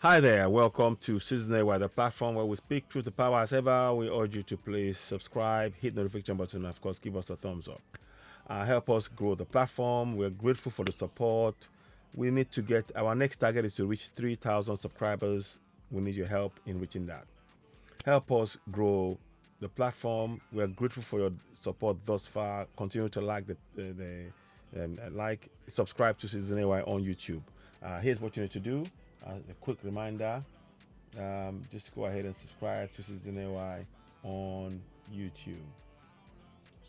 Hi there, welcome to state.Very, the platform where we speak truth to power. As ever, we urge you to please subscribe, hit the notification button, and of course, give us a thumbs up. Help us grow the platform. We're grateful for the support. We need to get our next target is to reach 3,000 subscribers. We need your help in reaching that. Help us grow the platform. We're grateful for your support thus far. Continue to like subscribe to state.Very on YouTube. Here's what you need to do. A quick reminder, just go ahead and subscribe to state.Very on YouTube.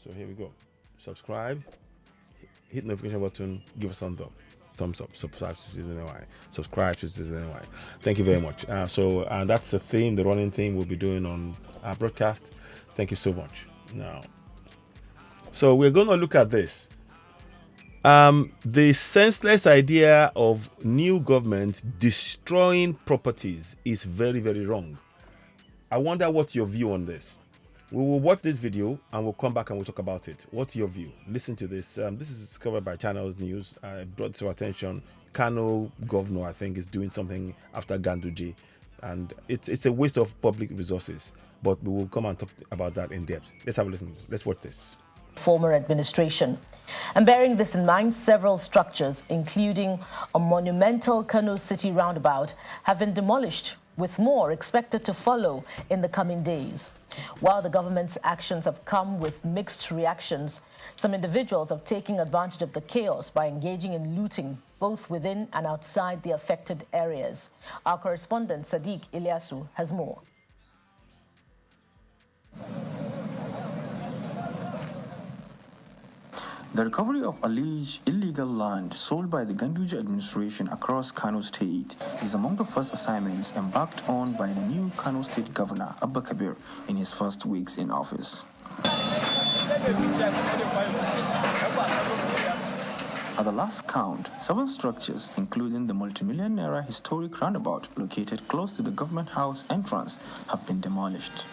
So here we go. Subscribe, hit the notification button, give us a thumbs up, subscribe to state.Very. Subscribe to state.Very. Thank you very much. So that's the theme, the running theme we'll be doing on our broadcast. Thank you so much. Now, so we're going to look at this. The senseless idea of new government destroying properties is very, very wrong. I wonder what's your view on this. We will watch this video and we'll come back and we'll talk about it. What's your view? Listen to this. This is covered by Channels News. I brought to our attention. Kano governor, I think, is doing something after Ganduje, and it's a waste of public resources. But we will come and talk about that in depth. Let's have a listen. Let's watch this. Former administration. And bearing this in mind, several structures, including a monumental Kano city roundabout, have been demolished, with more expected to follow in the coming days. While the government's actions have come with mixed reactions, some individuals have taken advantage of the chaos by engaging in looting both within and outside the affected areas. Our correspondent Sadiq Ilyasu has more. The recovery of alleged illegal land sold by the Ganduje administration across Kano State is among the first assignments embarked on by the new Kano State Governor, Abubakar Kabir, in his first weeks in office. At the last count, 7 structures, including the multi-million naira historic roundabout located close to the government house entrance, have been demolished.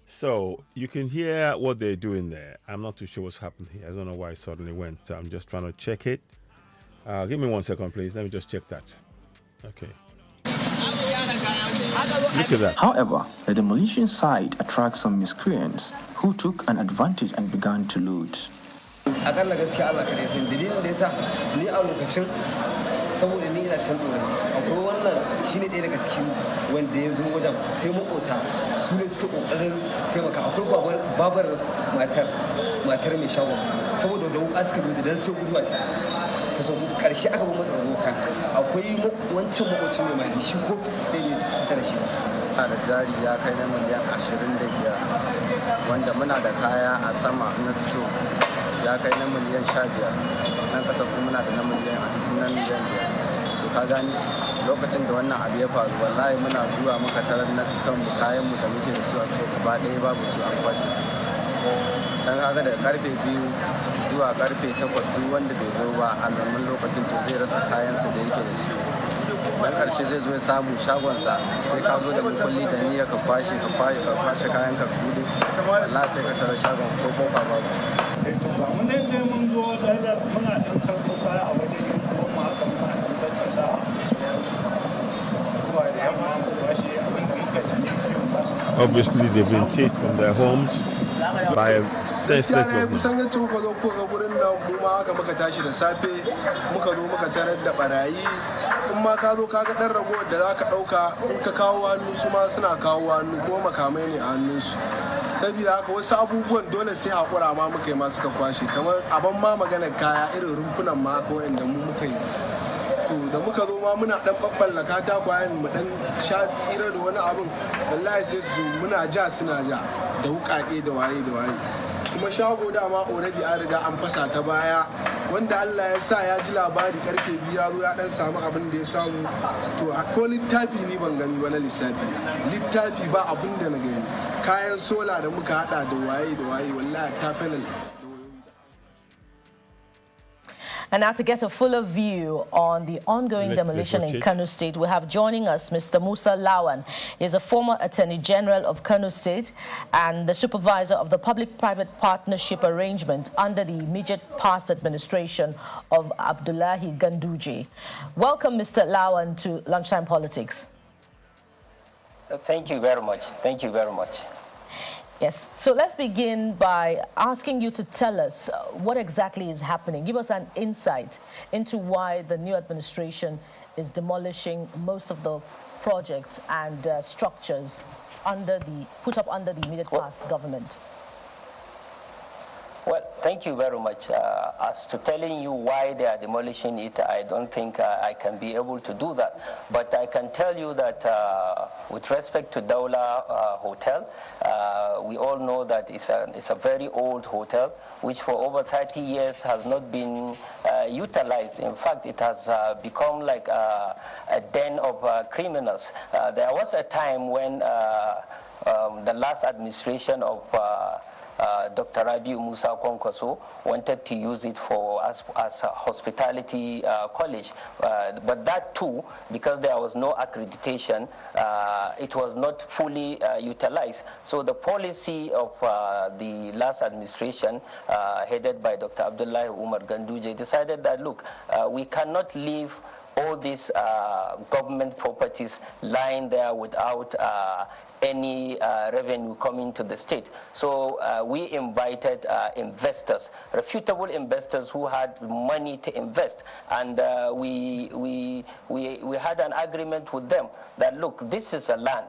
So you can hear what they're doing there. I'm not too sure what's happened here. I don't know why it suddenly went. So I'm just trying to check it. Give me 1 second, please. Let me just check that. Okay. Look at that. However, the demolition site attracts some miscreants who took an advantage and began to loot. saboda ni ina can dore akwai wannan shine ɗaya daga cikin wanda ya zo wajen sai makota su ne suke kokarin taimaka akwai babar matar mai shagon saboda da wuka suka doje dan sai guduwa ta sauko karshe aka bar masa doka akwai wancan makocin mai mai shi ko fis ɗaya ne ta da shi da jari ya kai na miliyan 25 wanda muna da kaya a sama na sto ya kai na miliyan 15 nan kasa kuma muna da na miliyan 5 to ka gani lokacin da wannan abu ya faru wallahi muna zuwa muka tarar na ston mu kayan mu da muke da su a gaba ɗaya babu su an kwashe su dan kaga daga karfe 2 zuwa karfe 8 duk wanda bai zo ba a wannan lokacin to zai rasa kayansa da yake da shi dan karshe zai zo ya samu shagonsa sai ka zo da mukulli da niyya ka kwashe kayan ka gudu wallahi sai ka tarar shagon ko kofa babu to ba mun ne mun zo da muna dan karɓo kaya a wajen yin kuma haka muna dan tattasa kuma da yamma mu bashi abin da muka ci ne ba su. Obviously, they've been chased from their homes by a senseless government. Kusan yacce muka zo ko ga gurin nan mu ma haka muka tashi da safe muka zo muka tarar da barayi in ma ka zo ka ga dan ragowar da zaka dauka in ka kawo hannu su ma suna kawo hannu ko makamai ne a hannunsu. Saboda haka wasu abubuwan dole sai haƙura ma muka yi ma suka kwashe kamar abin ma maganar kaya irin rumfunan ma ko inda mu muka yi to da muka zo ma muna dan babballa katakwayen mu dan sha tsira da wani abin wallahi sai su muna ja suna ja da wuƙaƙe da waye kuma shago dama already an riga an fasa ta baya wanda Allah ya sa ya ji labari karfe 2 ya zo ya dan samu abin da ya samu to ko littafi ni ban gani ba na lissafi littafi ba abin da na gani kayan sola da muka hada da waye wallahi ta panel. And now to get a fuller view on the ongoing demolition in Kano State, we have joining us Mr. Musa Lawan. He is a former Attorney General of Kano State and the supervisor of the public-private partnership arrangement under the immediate past administration of Abdullahi Ganduje. Welcome, Mr. Lawan, to Lunchtime Politics. Thank you very much. Thank you very much. Yes, so let's begin by asking you to tell us what exactly is happening. Give us an insight into why the new administration is demolishing most of the projects and structures put up under the immediate past government. Well, thank you very much. As to telling you why they are demolishing it, I don't think I can be able to do that. But I can tell you that with respect to Daula Hotel, we all know that it's a very old hotel, which for over 30 years has not been utilized. In fact, it has become like a den of criminals. There was a time when the last administration of Dr. Rabiu Musa Kwankwaso wanted to use it as a hospitality college, but that too, because there was no accreditation, it was not fully utilized. So the policy of the last administration, headed by Dr. Abdullahi Umar Ganduje, decided that, look, we cannot leave all these government properties lying there without any revenue coming to the state. So we invited investors, reputable investors who had money to invest, and we had an agreement with them that, look, this is a land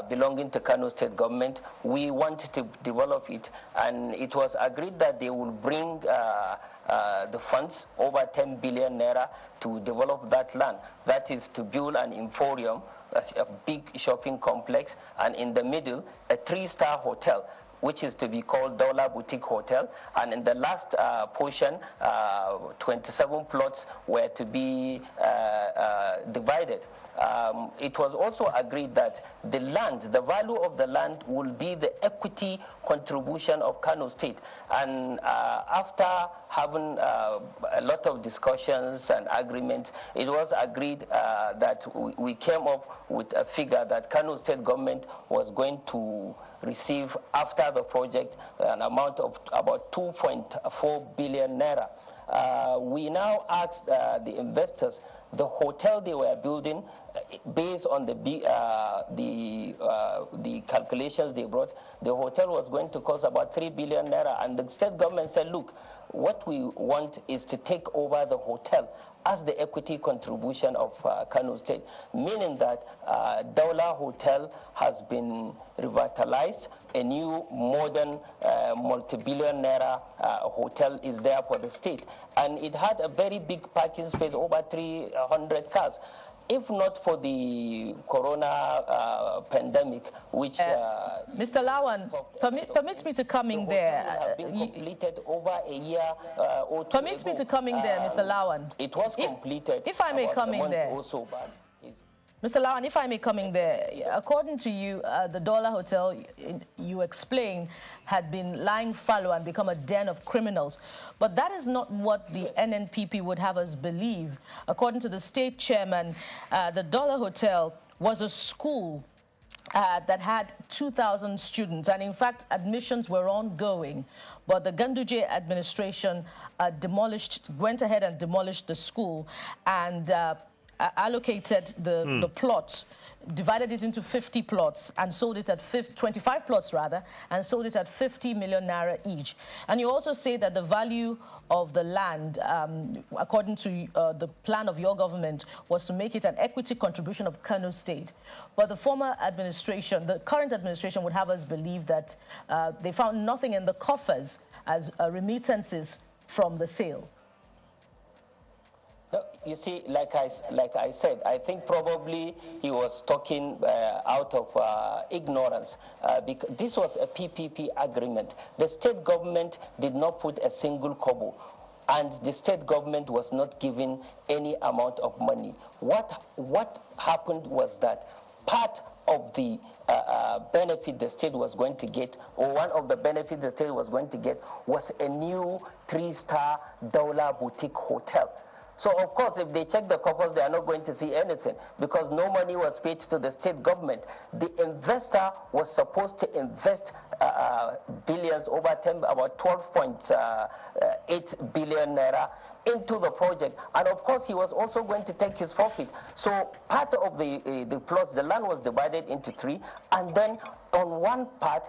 belonging to Kano State government. We want to develop it, and it was agreed that they will bring the funds, over 10 billion naira, to develop that land. That is to build an emporium, a big shopping complex, and in the middle, a 3-star hotel, which is to be called Daula Boutique Hotel. And in the last portion, 27 plots were to be divided. It was also agreed that the land, the value of the land, will be the equity contribution of Kano State. And after having a lot of discussions and agreements, it was agreed that we came up with a figure that Kano State government was going to receive after the project an amount of about 2.4 billion naira. We now asked the investors, the hotel they were building, based on the calculations they brought, the hotel was going to cost about 3 billion naira, and the state government said, look, what we want is to take over the hotel as the equity contribution of Kano State, meaning that Daula Hotel has been revitalized. A new modern multi-billion naira hotel is there for the state, and it had a very big parking space, over 300 cars. If not for the corona pandemic, which Mr. Lawan, permit me to come in there. Have been completed over a year or two Permit me to come in there, Mr. Lawan. It was completed. If I may come in there. Also, but Mr. Lawan, if I may come in there, according to you, the Daula Hotel, you explained, had been lying fallow and become a den of criminals. But that is not what the NNPP would have us believe. According to the state chairman, the Daula Hotel was a school that had 2,000 students, and in fact, admissions were ongoing. But the Ganduje administration went ahead and demolished the school and allocated the plots, divided it into 50 plots and sold it at 25 plots rather, and sold it at 50 million naira each. And you also say that the value of the land, according to the plan of your government, was to make it an equity contribution of Kano State. But the former administration, the current administration, would have us believe that they found nothing in the coffers as remittances from the sale. No, you see, like I said, I think probably he was talking out of ignorance, because this was a PPP agreement. The state government did not put a single kobo, and the state government was not given any amount of money. What happened was that part of the benefit the state was going to get, or one of the benefits the state was going to get, was a new 3-star Daula boutique hotel. So, of course, if they check the coffers, they are not going to see anything because no money was paid to the state government. The investor was supposed to invest billions, about 12.8 billion naira into the project. And, of course, he was also going to take his profit. So part of the plots, the land was divided into 3. And then on one part,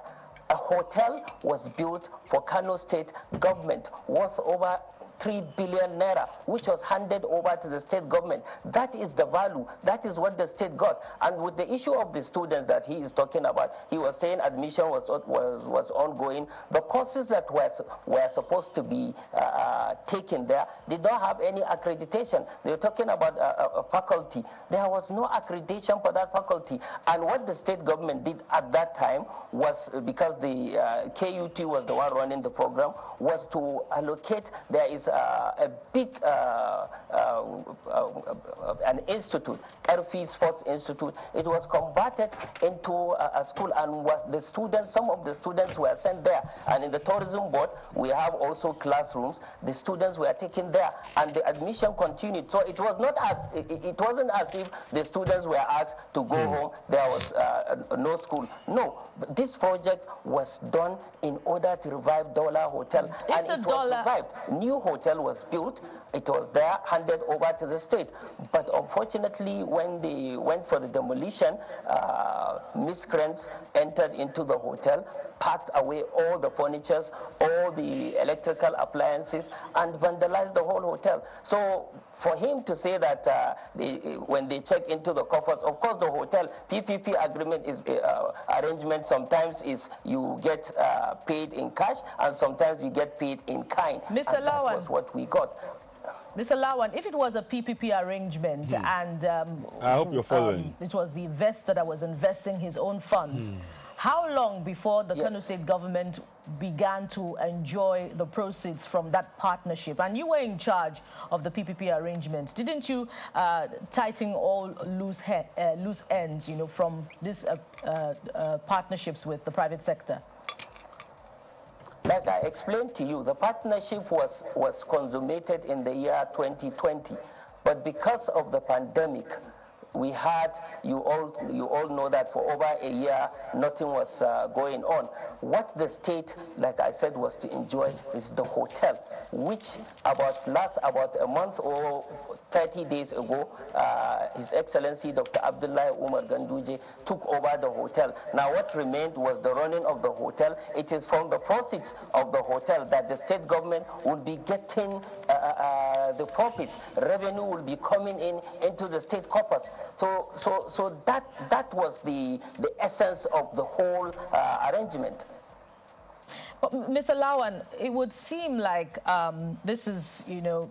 a hotel was built for Kano state government worth over 3 billion naira, which was handed over to the state government. That is the value. That is what the state got. And with the issue of the students that he is talking about, he was saying admission was ongoing. The courses that were supposed to be taken there did not have any accreditation. They were talking about a faculty. There was no accreditation for that faculty. And what the state government did at that time was, because the KUT was the one running the program, was to allocate, there is a big an institute, Karfi Sports Institute. It was converted into a school, and the students, some of the students were sent there. And in the tourism board, we have also classrooms. The students were taken there, and the admission continued. So it was not it wasn't as if the students were asked to go home. There was no school. No, this project was done in order to revive Dollar Hotel, and it was revived. New hotel was built. It was there, handed over to the state. But unfortunately, when they went for the demolition, miscreants entered into the hotel, packed away all the furniture, all the electrical appliances, and vandalized the whole hotel. So for him to say that when they check into the coffers, of course the hotel PPP agreement is arrangement sometimes is you get paid in cash, and sometimes you get paid in kind. Mr. And that was what we got. Mr. Lawan, if it was a PPP arrangement and I hope you're following. It was the investor that was investing his own funds, how long before the Kano state government began to enjoy the proceeds from that partnership? And you were in charge of the PPP arrangement. Didn't you tighten all loose ends, you know, from these partnerships with the private sector? Like I explained to you, the partnership was consummated in the year 2020, but because of the pandemic, we had, you all know that for over a year, nothing was going on. What the state, like I said, was to enjoy is the hotel, which about a month or 30 days ago, His Excellency Dr. Abdullah Umar Ganduje took over the hotel. Now what remained was the running of the hotel. It is from the proceeds of the hotel that the state government will be getting the profits. Revenue will be coming into the state coffers. So that was the essence of the whole arrangement. But Mr. Lawan, it would seem like this is, you know,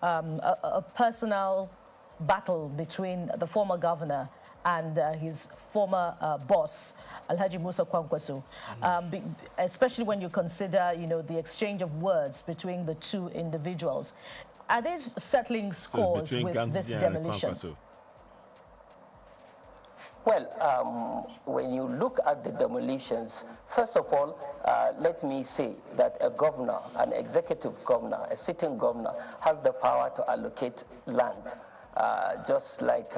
a personal battle between the former governor and his former boss, Alhaji Musa Kwankwaso, especially when you consider, you know, the exchange of words between the two individuals. Are they settling scores with this demolition? Well, when you look at the demolitions, first of all, let me say that a governor, an executive governor, a sitting governor, has the power to allocate land, just like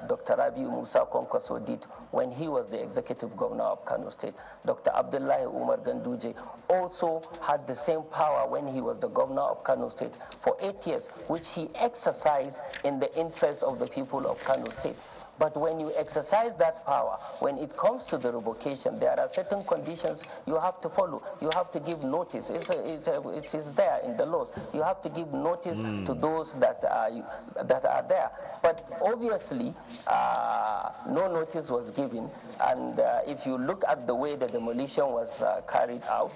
Dr. Rabiu Musa Kwankwaso did when he was the executive governor of Kano State. Dr. Abdullah Umar Ganduje also had the same power when he was the governor of Kano State for 8 years, which he exercised in the interest of the people of Kano State. But when you exercise that power, when it comes to the revocation, there are certain conditions you have to follow. You have to give notice. It is there in the laws. You have to give notice to those that are there. But obviously, no notice was given. And if you look at the way the demolition was carried out,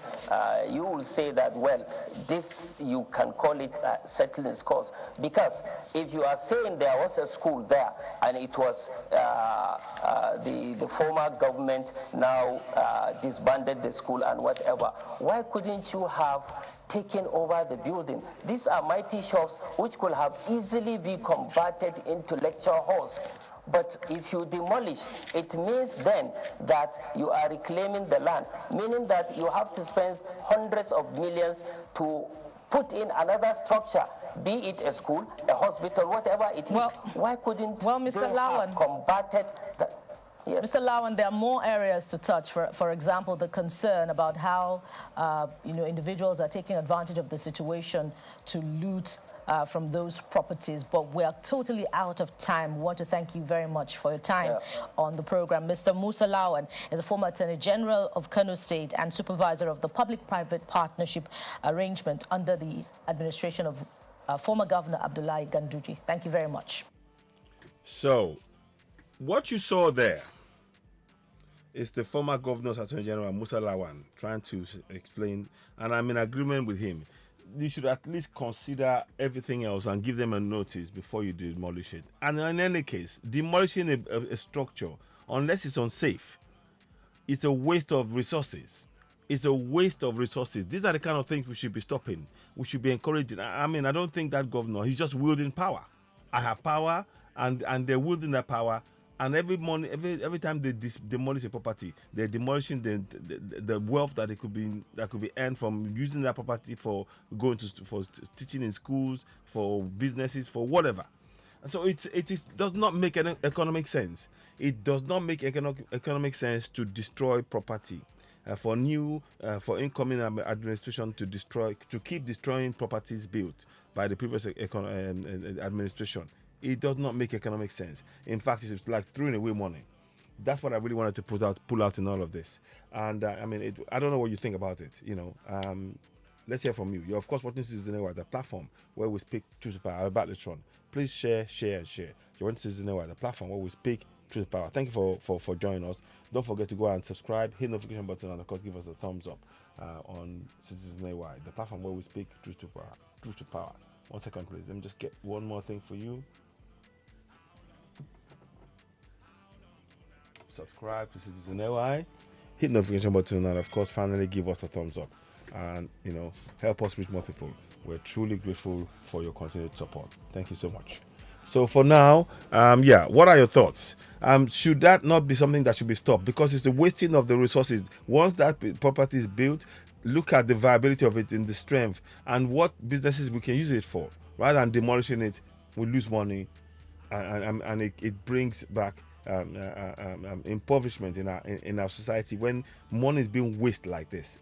you will say that, well, this you can call it settling scores. Because if you are saying there was a school there and it was the former government now disbanded the school and whatever. Why couldn't you have taken over the building? These are mighty shops which could have easily be converted into lecture halls. But if you demolish, it means then that you are reclaiming the land, meaning that you have to spend hundreds of millions to put in another structure, be it a school, a hospital, whatever it is. Why couldn't Mr. they Lawan, have converted the... Yes. Mr. Lawan, there are more areas to touch. For example, the concern about how individuals are taking advantage of the situation to loot from those properties, but we are totally out of time. We want to thank you very much for your time on the program. Mr. Musa Lawan is a former Attorney General of Kano State and supervisor of the public-private partnership arrangement under the administration of former Governor Abdullahi Ganduje. Thank you very much. So, what you saw there is the former Governor's Attorney General Musa Lawan trying to explain, and I'm in agreement with him. You should at least consider everything else and give them a notice before you demolish it. And in any case, demolishing a structure, unless it's unsafe, it's a waste of resources. It's a waste of resources. These are the kind of things we should be stopping. We should be encouraging. I mean, I don't think that governor, he's just wielding power. I have power, and they're wielding that power. And every time they demolish a property, they're demolishing the wealth that could be earned from using that property for for teaching in schools, for businesses, for whatever. So it does not make an economic sense. It does not make economic sense to destroy property for incoming administration to keep destroying properties built by the previous administration. It does not make economic sense. In fact, it's like throwing away money. That's what I really wanted to pull out in all of this. And I don't know what you think about it. Let's hear from you. You're of course watching state.Very, the platform where we speak truth to power about Litron. Please share. You're watching state.Very, the platform where we speak truth to power. Thank you for joining us. Don't forget to go and subscribe, hit the notification button, and of course give us a thumbs up on state.Very, the platform where we speak truth to power. 1 second, please. Let me just get one more thing for you. Subscribe to state.Very, hit the notification button, and of course finally give us a thumbs up and help us reach more people. We're truly grateful for your continued support. Thank you so much. So for now, what are your thoughts? Should that not be something that should be stopped? Because it's a wasting of the resources. Once that property is built, look at the viability of it in the strength and what businesses we can use it for. Rather than demolishing it, we lose money, and it brings back impoverishment in our society when money is being wasted like this.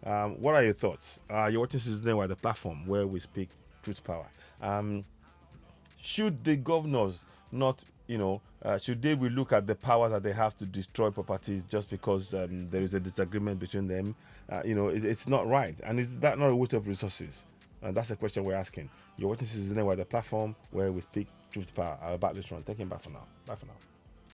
What are your thoughts? You're watching state.Very, the platform where we speak truth to power. Should the governors not, should they relook at the powers that they have to destroy properties just because there is a disagreement between them? It's not right, and is that not a waste of resources? And that's the question we're asking. You're watching state.Very, the platform where we speak truth to power. I'll back this one. Take him back for now. Bye for now.